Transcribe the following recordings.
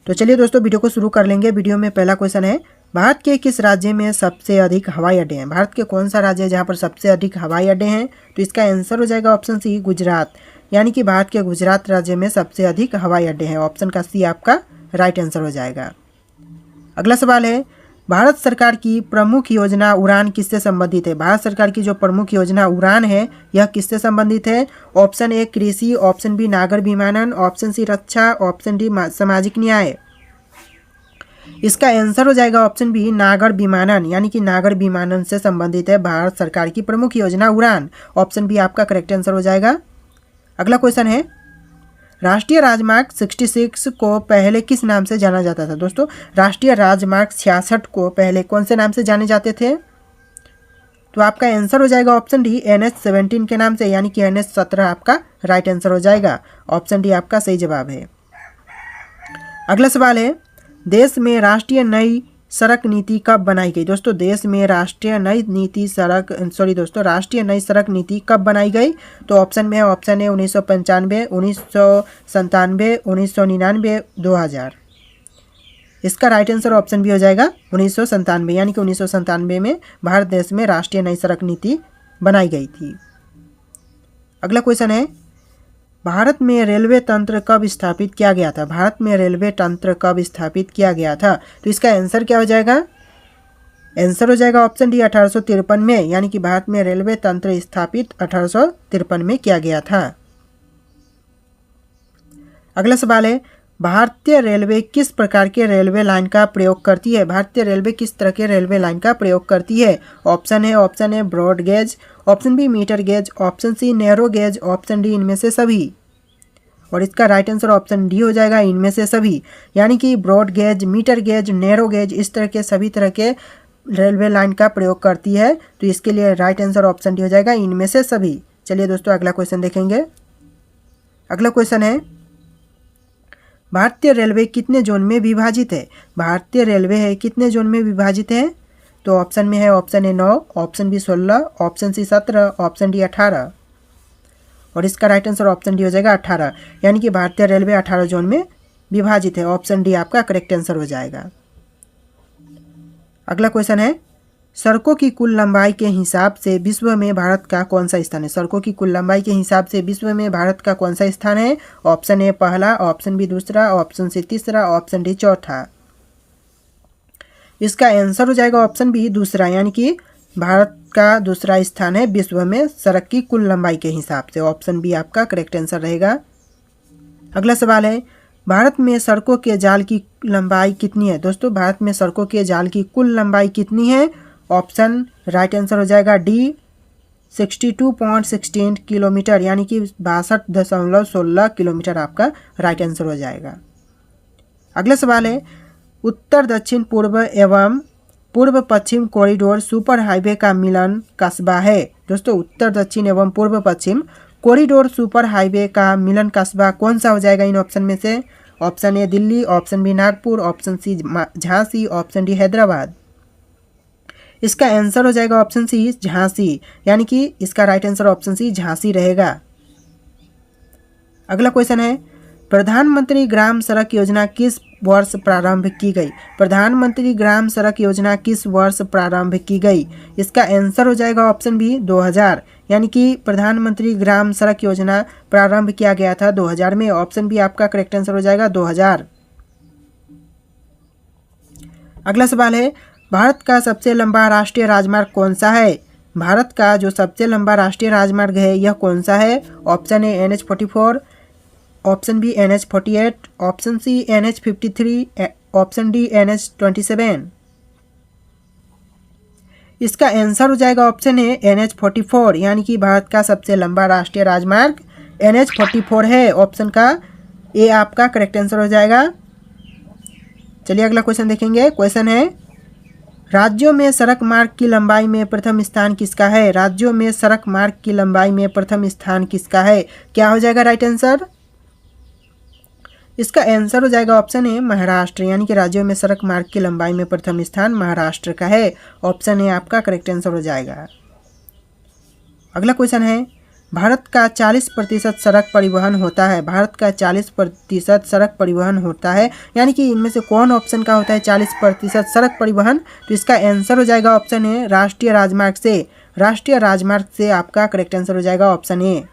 तो चलिए दोस्तों वीडियो को शुरू कर लेंगे। वीडियो में पहला क्वेश्चन है, भारत के किस राज्य में सबसे अधिक हवाई अड्डे हैं? भारत के कौन सा राज्य है जहाँ पर सबसे अधिक हवाई अड्डे हैं? तो इसका आंसर हो जाएगा ऑप्शन सी, गुजरात। यानी कि भारत के गुजरात राज्य में सबसे अधिक हवाई अड्डे हैं। ऑप्शन का सी आपका राइट आंसर हो जाएगा। अगला सवाल है, भारत सरकार की प्रमुख योजना उड़ान किससे संबंधित है? भारत सरकार की जो प्रमुख योजना उड़ान है यह किससे संबंधित है? ऑप्शन ए कृषि, ऑप्शन बी नागर विमानन, ऑप्शन सी रक्षा, ऑप्शन डी सामाजिक न्याय। इसका आंसर हो जाएगा ऑप्शन बी, नागर विमानन। यानी कि नागर विमानन से संबंधित है भारत सरकार की प्रमुख योजना उड़ान। ऑप्शन बी आपका करेक्ट आंसर हो जाएगा। अगला क्वेश्चन है, राष्ट्रीय राजमार्ग 66 को पहले किस नाम से जाना जाता था? दोस्तों राष्ट्रीय राजमार्ग 66 को पहले कौन से नाम से जाने जाते थे? तो आपका आंसर हो जाएगा ऑप्शन डी, NH-17 के नाम से। यानी कि NH-17 आपका राइट आंसर हो जाएगा। ऑप्शन डी आपका सही जवाब है। अगला सवाल है, देश में राष्ट्रीय नई सड़क नीति कब बनाई गई? दोस्तों देश में राष्ट्रीय नई सड़क नीति कब बनाई गई? तो ऑप्शन में है, ऑप्शन ए 1995, 1997, 1999, 2000। इसका राइट आंसर ऑप्शन भी हो जाएगा 1997। यानी कि 1997 में भारत देश में राष्ट्रीय नई सड़क नीति बनाई गई थी। अगला क्वेश्चन है, भारत में रेलवे तंत्र कब स्थापित किया गया था? भारत में रेलवे तंत्र कब स्थापित किया गया था? तो इसका आंसर क्या हो जाएगा? आंसर हो जाएगा ऑप्शन डी, 1853 में। यानी कि भारत में रेलवे तंत्र स्थापित 1853 में किया गया था। अगला सवाल है, भारतीय रेलवे किस प्रकार के रेलवे लाइन का प्रयोग करती है? भारतीय रेलवे किस तरह के रेलवे लाइन का प्रयोग करती है? ऑप्शन है, option A broad gauge, option B metre gauge, option C narrow gauge, option D इनमें से सभी। और इसका राइट आंसर ऑप्शन डी हो जाएगा, इनमें से सभी। यानी कि broad gauge, metre gauge, narrow gauge, इस तरह के सभी तरह के रेलवे लाइन का प्रयोग करती है। तो इसके लिए राइट आंसर ऑप्शन डी हो जाएगा, इनमें से सभी। चलिए दोस्तों अगला क्वेश्चन देखेंगे। अगला क्वेश्चन है, भारतीय रेलवे कितने जोन में विभाजित है? भारतीय रेलवे है कितने जोन में विभाजित है? तो ऑप्शन में है, option A 9, option B 16, option C 17, option D 18। और इसका राइट आंसर ऑप्शन डी हो जाएगा 18। यानी कि भारतीय रेलवे 18 जोन में विभाजित है। ऑप्शन डी आपका करेक्ट आंसर हो जाएगा। अगला क्वेश्चन है, सड़कों की कुल लंबाई के हिसाब से विश्व में भारत का कौन सा स्थान है? सड़कों की कुल लंबाई के हिसाब से विश्व में भारत का कौन सा स्थान है? ऑप्शन ए पहला, ऑप्शन बी दूसरा, ऑप्शन सी तीसरा, ऑप्शन डी चौथा। इसका आंसर हो जाएगा ऑप्शन बी दूसरा। यानी कि भारत का दूसरा स्थान है विश्व में सड़क की कुल लंबाई के हिसाब से। ऑप्शन बी आपका करेक्ट आंसर रहेगा। अगला सवाल है, भारत में सड़कों के जाल की लंबाई कितनी है? दोस्तों भारत में सड़कों के जाल की कुल लंबाई कितनी है? ऑप्शन राइट आंसर हो जाएगा डी, 62.16 किलोमीटर। यानी कि 62.16 किलोमीटर आपका राइट आंसर हो जाएगा। अगला सवाल है, उत्तर दक्षिण पूर्व एवं पूर्व पश्चिम कॉरिडोर सुपर हाईवे का मिलन कस्बा है? दोस्तों उत्तर दक्षिण एवं पूर्व पश्चिम कॉरिडोर सुपर हाईवे का मिलन कस्बा कौन सा हो जाएगा इन ऑप्शन में से? Option A Delhi, option B Nagpur, option C Jhansi, option D Hyderabad. इसका आंसर हो जाएगा ऑप्शन सी झांसी। यानी कि इसका right answer option C Jhansi रहेगा। अगला क्वेश्चन है, प्रधानमंत्री ग्राम सड़क योजना किस वर्ष प्रारंभ की गई? प्रधानमंत्री ग्राम सड़क योजना किस वर्ष प्रारंभ की गई? इसका आंसर हो जाएगा ऑप्शन बी 2000। यानी कि प्रधानमंत्री ग्राम सड़क योजना प्रारंभ किया गया था 2000 में। ऑप्शन बी आपका करेक्ट आंसर हो जाएगा 2000। अगला सवाल है, भारत का सबसे लंबा राष्ट्रीय राजमार्ग कौन सा है? भारत का जो सबसे लंबा राष्ट्रीय राजमार्ग है यह कौन सा है? Option A NH-44, option B NH-48, option C NH-53, option D NH-27। इसका आंसर हो जाएगा ऑप्शन ए NH-44। यानी कि भारत का सबसे लंबा राष्ट्रीय राजमार्ग NH-44 है। ऑप्शन का ए आपका करेक्ट आंसर हो जाएगा। चलिए अगला क्वेश्चन देखेंगे। क्वेश्चन है, राज्यों में सड़क मार्ग की लंबाई में प्रथम स्थान किसका है? राज्यों में सड़क मार्ग की लंबाई में प्रथम स्थान किसका है? क्या हो जाएगा राइट आंसर? इसका आंसर हो जाएगा ऑप्शन ए महाराष्ट्र। यानी कि राज्यों में सड़क मार्ग की लंबाई में प्रथम स्थान महाराष्ट्र का है। ऑप्शन ए आपका करेक्ट आंसर हो जाएगा। अगला क्वेश्चन है, भारत का 40% सड़क परिवहन होता है। भारत का 40% सड़क परिवहन होता है, यानी कि इनमें से कौन ऑप्शन का होता है 40% सड़क परिवहन? तो इसका आंसर हो जाएगा ऑप्शन ए, राष्ट्रीय राजमार्ग से। राष्ट्रीय राजमार्ग से आपका करेक्ट आंसर हो जाएगा ऑप्शन ए।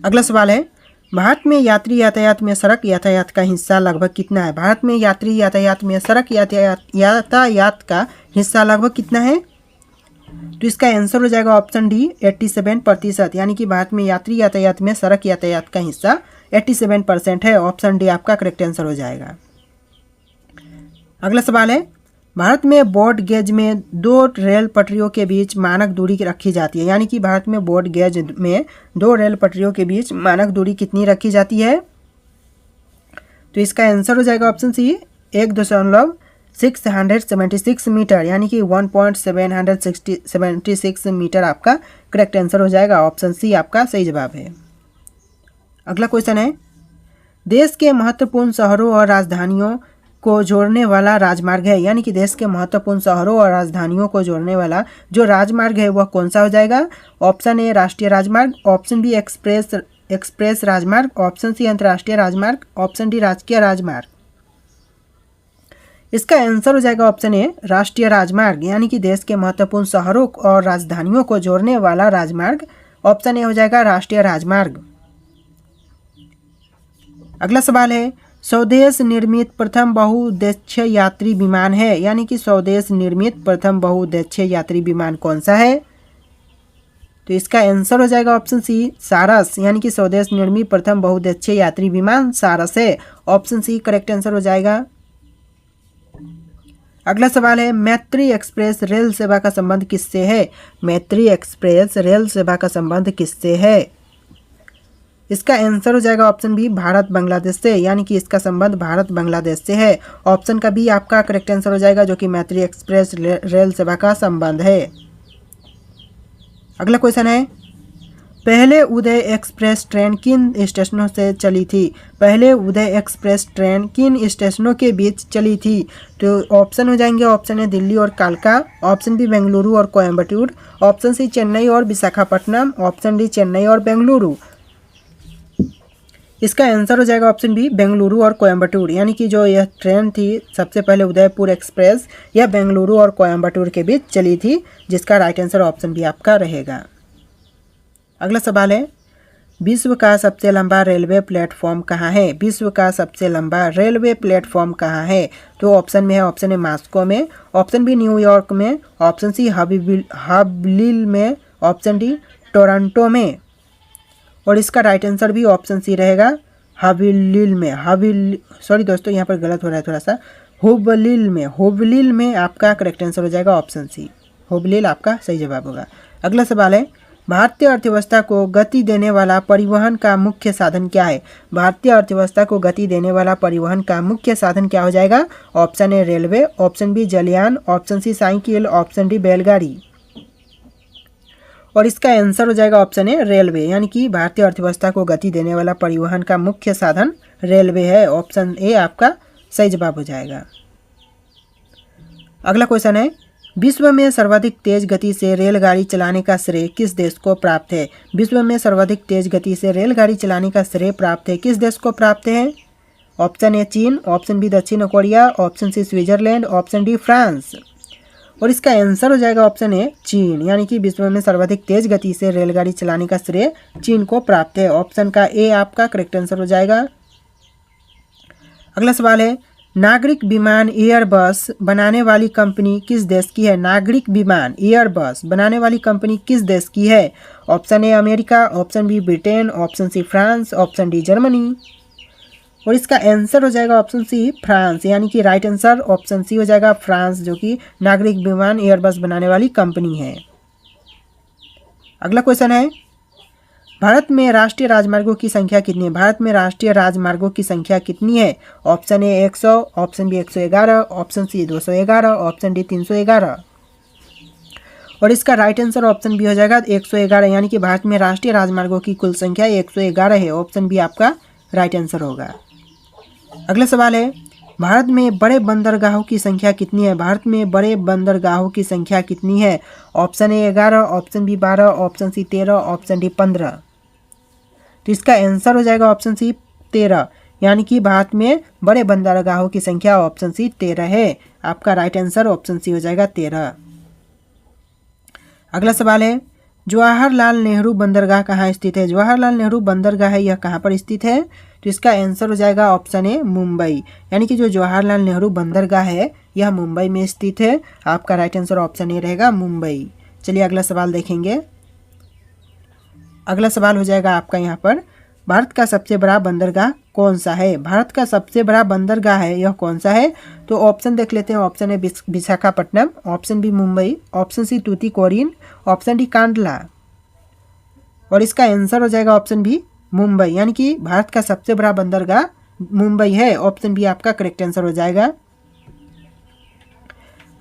अगला सवाल है, भारत में यात्री यातायात में सड़क यातायात का हिस्सा लगभग कितना है? भारत में यात्री यातायात में सड़क यातायात का हिस्सा लगभग कितना है? तो इसका आंसर हो जाएगा ऑप्शन डी, 87%, यानी कि भारत में यात्री यातायात में सड़क यातायात का हिस्सा 87% है। ऑप्शन डी आपका करेक्ट आंसर हो जाएगा। अगला सवाल है, भारत में ब्रॉड गेज में 2 रेल पटरियों के बीच मानक दूरी रखी जाती है, यानी कि भारत में ब्रॉड गेज में 2 रेल पटरियों के बीच मानक दूरी कितनी रखी जाती है? तो इसका आंसर हो जाएगा ऑप्शन सी, 1.676 मीटर, यानी कि 1.776 मीटर आपका करेक्ट आंसर हो जाएगा। ऑप्शन सी आपका सही जवाब है। अगला क्वेश्चन है, देश के महत्वपूर्ण शहरों और राजधानियों को जोड़ने वाला राजमार्ग है, यानी कि देश के महत्वपूर्ण शहरों और राजधानियों को जोड़ने वाला जो राजमार्ग है वह कौन सा हो जाएगा? ऑप्शन ए राष्ट्रीय राजमार्ग, ऑप्शन बी एक्सप्रेस राजमार्ग, ऑप्शन सी अंतर्राष्ट्रीय राजमार्ग, ऑप्शन डी राजकीय राजमार्ग। इसका आंसर हो जाएगा ऑप्शन ए राष्ट्रीय राजमार्ग, यानी कि देश के महत्वपूर्ण शहरों और राजधानियों को जोड़ने वाला राजमार्ग। ऑप्शन ए हो जाएगा राष्ट्रीय राजमार्ग। अगला सवाल है, स्वदेश निर्मित प्रथम बहुउद्देश्य यात्री विमान है, यानी कि स्वदेश निर्मित प्रथम बहुउद्देश्य यात्री विमान कौन सा है? तो इसका आंसर हो जाएगा ऑप्शन सी सारस, यानी कि स्वदेश निर्मित प्रथम बहुउद्देश्य यात्री विमान सारस है। ऑप्शन सी करेक्ट आंसर हो जाएगा। अगला सवाल है, मैत्री एक्सप्रेस रेल सेवा का संबंध किससे है? मैत्री एक्सप्रेस रेल सेवा का संबंध किससे है? इसका आंसर हो जाएगा ऑप्शन बी भारत बांग्लादेश से, यानी कि इसका संबंध भारत बांग्लादेश से है। ऑप्शन का बी आपका करेक्ट आंसर हो जाएगा, जो कि मैत्री एक्सप्रेस रेल सेवा का संबंध है। अगला क्वेश्चन है, पहले उदय एक्सप्रेस ट्रेन किन स्टेशनों से चली थी? पहले उदय एक्सप्रेस ट्रेन किन स्टेशनों के बीच चली थी? तो ऑप्शन हो जाएंगे, ऑप्शन ए दिल्ली और कालका, ऑप्शन बी बेंगलुरु और कोयम्बटूर, ऑप्शन सी चेन्नई और विशाखापट्टनम, ऑप्शन डी चेन्नई और बेंगलुरु। इसका आंसर हो जाएगा ऑप्शन बी बेंगलुरु और कोयम्बटूर, यानी कि जो यह ट्रेन थी सबसे पहले उदयपुर एक्सप्रेस यह बेंगलुरु और कोयम्बटूर के बीच चली थी, जिसका राइट आंसर ऑप्शन बी आपका रहेगा। अगला सवाल है, विश्व का सबसे लंबा रेलवे प्लेटफॉर्म कहाँ है? विश्व का सबसे लंबा रेलवे प्लेटफॉर्म कहाँ है? तो ऑप्शन में है, ऑप्शन ए मॉस्को में, ऑप्शन बी न्यूयॉर्क में, ऑप्शन सी हबलिल में, ऑप्शन डी टोरंटो में। और इसका राइट आंसर भी ऑप्शन सी रहेगा हबलिल में। सॉरी दोस्तों, यहाँ पर गलत हो रहा है थोड़ा सा, हुबलिल में आपका करेक्ट आंसर हो जाएगा ऑप्शन सी, हुबलिल आपका सही जवाब होगा। अगला सवाल है, भारतीय अर्थव्यवस्था को गति देने वाला परिवहन का मुख्य साधन क्या है? भारतीय अर्थव्यवस्था को गति देने वाला परिवहन का मुख्य साधन क्या हो जाएगा? Option A railway, option B जलयान, option C cycle, option D बैलगाड़ी। और इसका आंसर हो जाएगा ऑप्शन ए रेलवे, यानी कि भारतीय अर्थव्यवस्था को गति देने वाला परिवहन का मुख्य साधन रेलवे है। ऑप्शन ए आपका सही जवाब हो जाएगा। अगला क्वेश्चन है, विश्व में सर्वाधिक तेज गति से रेलगाड़ी चलाने का श्रेय किस देश को प्राप्त है? विश्व में सर्वाधिक तेज गति से रेलगाड़ी चलाने का श्रेय प्राप्त है किस देश को प्राप्त है? ऑप्शन ए चीन, ऑप्शन बी दक्षिण Korea, option C Switzerland, option D France. और इसका आंसर हो जाएगा ऑप्शन ए चीन, यानी कि विश्व में सर्वाधिक तेज गति से रेलगाड़ी चलाने का श्रेय चीन को प्राप्त है। ऑप्शन का ए आपका करेक्ट आंसर हो जाएगा। अगला सवाल है, नागरिक विमान एयरबस बनाने वाली कंपनी किस देश की है? नागरिक विमान एयरबस बनाने वाली कंपनी किस देश की है? Option A America, option B Britain, option C France, option D Germany. और इसका आंसर हो जाएगा ऑप्शन सी फ्रांस, यानी कि राइट आंसर ऑप्शन सी हो जाएगा फ्रांस, जो कि नागरिक विमान एयरबस बनाने वाली कंपनी है। अगला क्वेश्चन है, भारत में राष्ट्रीय राजमार्गों की संख्या कितनी है? भारत में राष्ट्रीय राजमार्गों की संख्या कितनी है? Option A 100, option B 111, option C 211, option D 311। और इसका राइट आंसर ऑप्शन बी हो जाएगा 111, यानी कि भारत में राष्ट्रीय राजमार्गों की कुल संख्या 111 है। ऑप्शन बी आपका राइट आंसर होगा। अगला सवाल है, भारत में बड़े बंदरगाहों की संख्या कितनी है? भारत में बड़े बंदरगाहों की संख्या कितनी है? Option A 11, option B 12, option C 13, option D 15। तो इसका आंसर हो जाएगा ऑप्शन सी 13, यानी कि भारत में बड़े बंदरगाहों की संख्या ऑप्शन सी 13 है। आपका राइट आंसर ऑप्शन सी हो जाएगा 13। अगला सवाल है, जवाहरलाल नेहरू बंदरगाह कहाँ स्थित है? जवाहरलाल नेहरू बंदरगाह है यह कहाँ पर स्थित है? तो इसका आंसर हो जाएगा ऑप्शन ए मुंबई, यानी कि जो जवाहरलाल नेहरू बंदरगाह है यह मुंबई में स्थित है। आपका राइट आंसर ऑप्शन ए रहेगा मुंबई। चलिए अगला सवाल देखेंगे। अगला सवाल हो जाएगा आपका यहाँ पर, भारत का सबसे बड़ा बंदरगाह कौन सा है? भारत का सबसे बड़ा बंदरगाह है यह कौन सा है? तो ऑप्शन देख लेते हैं। Option A Visakhapatnam, option B Mumbai, option C Tuticorin, option D Kandla. और इसका आंसर हो जाएगा ऑप्शन बी मुंबई, यानी कि भारत का सबसे बड़ा बंदरगाह मुंबई है। ऑप्शन बी आपका करेक्ट आंसर हो जाएगा।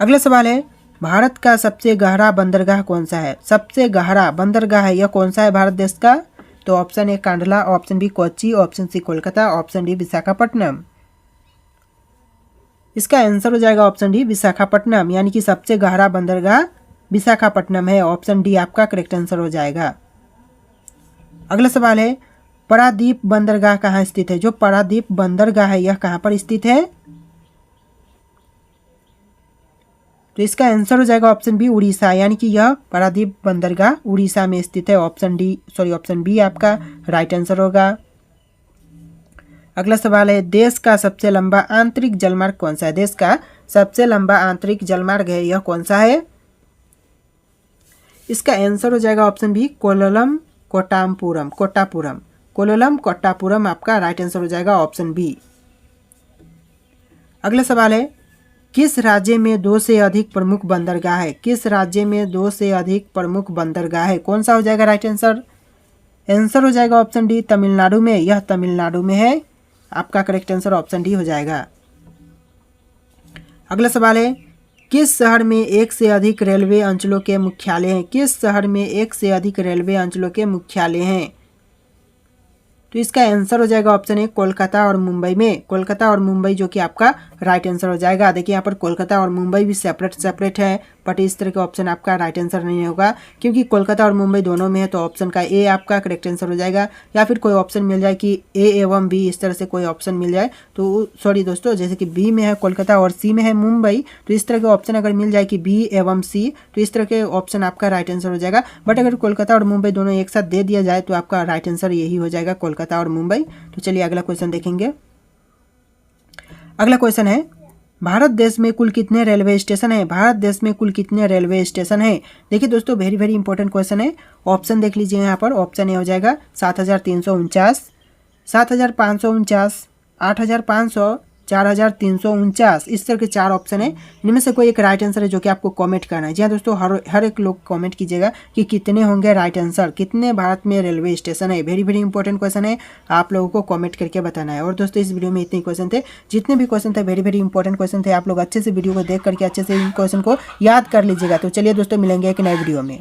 अगला सवाल है, भारत का सबसे गहरा बंदरगाह कौन सा है? सबसे गहरा बंदरगाह है यह कौन सा है भारत देश का? तो option A Kandla, option B Kochi, option C Kolkata, option D Visakhapatnam. इसका आंसर हो जाएगा ऑप्शन डी विशाखापट्टनम, यानी कि सबसे गहरा बंदरगाह विशाखापट्टनम है। ऑप्शन डी आपका करेक्ट आंसर हो जाएगा। अगला सवाल है, पारादीप बंदरगाह कहाँ स्थित है? जो पारादीप बंदरगाह है यह कहाँ पर स्थित है? तो इसका आंसर हो जाएगा ऑप्शन बी उड़ीसा, यानी कि यह पारादीप बंदरगाह उड़ीसा में स्थित है। ऑप्शन बी आपका राइट आंसर होगा। अगला सवाल है, देश का सबसे लंबा आंतरिक जलमार्ग कौन सा है? देश का सबसे लंबा आंतरिक जलमार्ग है यह कौन सा है? इसका आंसर हो जाएगा ऑप्शन बी कोल्लम कोट्टापुरम। कोल्लम कोट्टापुरम आपका राइट आंसर हो जाएगा ऑप्शन बी। अगला सवाल है, किस राज्य में 2 से अधिक प्रमुख बंदरगाह है? किस राज्य में 2 से अधिक प्रमुख बंदरगाह है? कौन सा हो जाएगा राइट आंसर? आंसर हो जाएगा ऑप्शन डी तमिलनाडु में। यह तमिलनाडु में है। आपका करेक्ट आंसर ऑप्शन डी हो जाएगा। अगला सवाल है, किस शहर में 1 से अधिक रेलवे अंचलों के मुख्यालय हैं? किस शहर में 1 से अधिक रेलवे अंचलों के मुख्यालय हैं? तो इसका आंसर हो जाएगा ऑप्शन ए कोलकाता और मुंबई में। कोलकाता और मुंबई जो कि आपका राइट आंसर हो जाएगा। देखिए यहाँ पर कोलकाता और मुंबई भी सेपरेट है, बट इस तरह के ऑप्शन आपका राइट आंसर नहीं होगा, क्योंकि कोलकाता और मुंबई दोनों में है। तो ऑप्शन का ए आपका करेक्ट आंसर हो जाएगा। या फिर कोई ऑप्शन मिल जाए कि ए एवं बी, इस तरह से कोई ऑप्शन मिल जाए तो सॉरी दोस्तों, जैसे कि बी में है कोलकाता और सी में है मुंबई, तो इस तरह के ऑप्शन अगर मिल जाए कि बी एवं सी, तो इस तरह के ऑप्शन आपका राइट आंसर हो जाएगा। बट अगर कोलकाता और मुंबई दोनों एक साथ दे दिया जाए तो आपका राइट आंसर यही हो जाएगा, कोलकाता और मुंबई। तो चलिए अगला क्वेश्चन देखेंगे। अगला क्वेश्चन है, भारत देश में कुल कितने रेलवे स्टेशन है? भारत देश में कुल कितने रेलवे स्टेशन है? देखिए दोस्तों, वेरी इंपॉर्टेंट क्वेश्चन है। ऑप्शन देख लीजिए यहाँ पर। ऑप्शन ए हो जाएगा 7349, 7549, 8500, 4349। इस तरह के 4 ऑप्शन है। इनमें से कोई एक राइट आंसर है जो कि आपको कमेंट करना है। जी हाँ दोस्तों, हर एक लोग कमेंट कीजिएगा कि कितने होंगे राइट आंसर, कितने भारत में रेलवे स्टेशन है। वेरी इंपॉर्टेंट क्वेश्चन है, आप लोगों को कमेंट करके बताना है। और दोस्तों, इस वीडियो में इतने क्वेश्चन थे। जितने भी क्वेश्चन थे वेरी इंपॉर्टेंट क्वेश्चन थे। आप लोग अच्छे से वीडियो को देख करके अच्छे से इन क्वेश्चन को याद कर लीजिएगा। तो चलिए दोस्तों, मिलेंगे एक नए वीडियो में।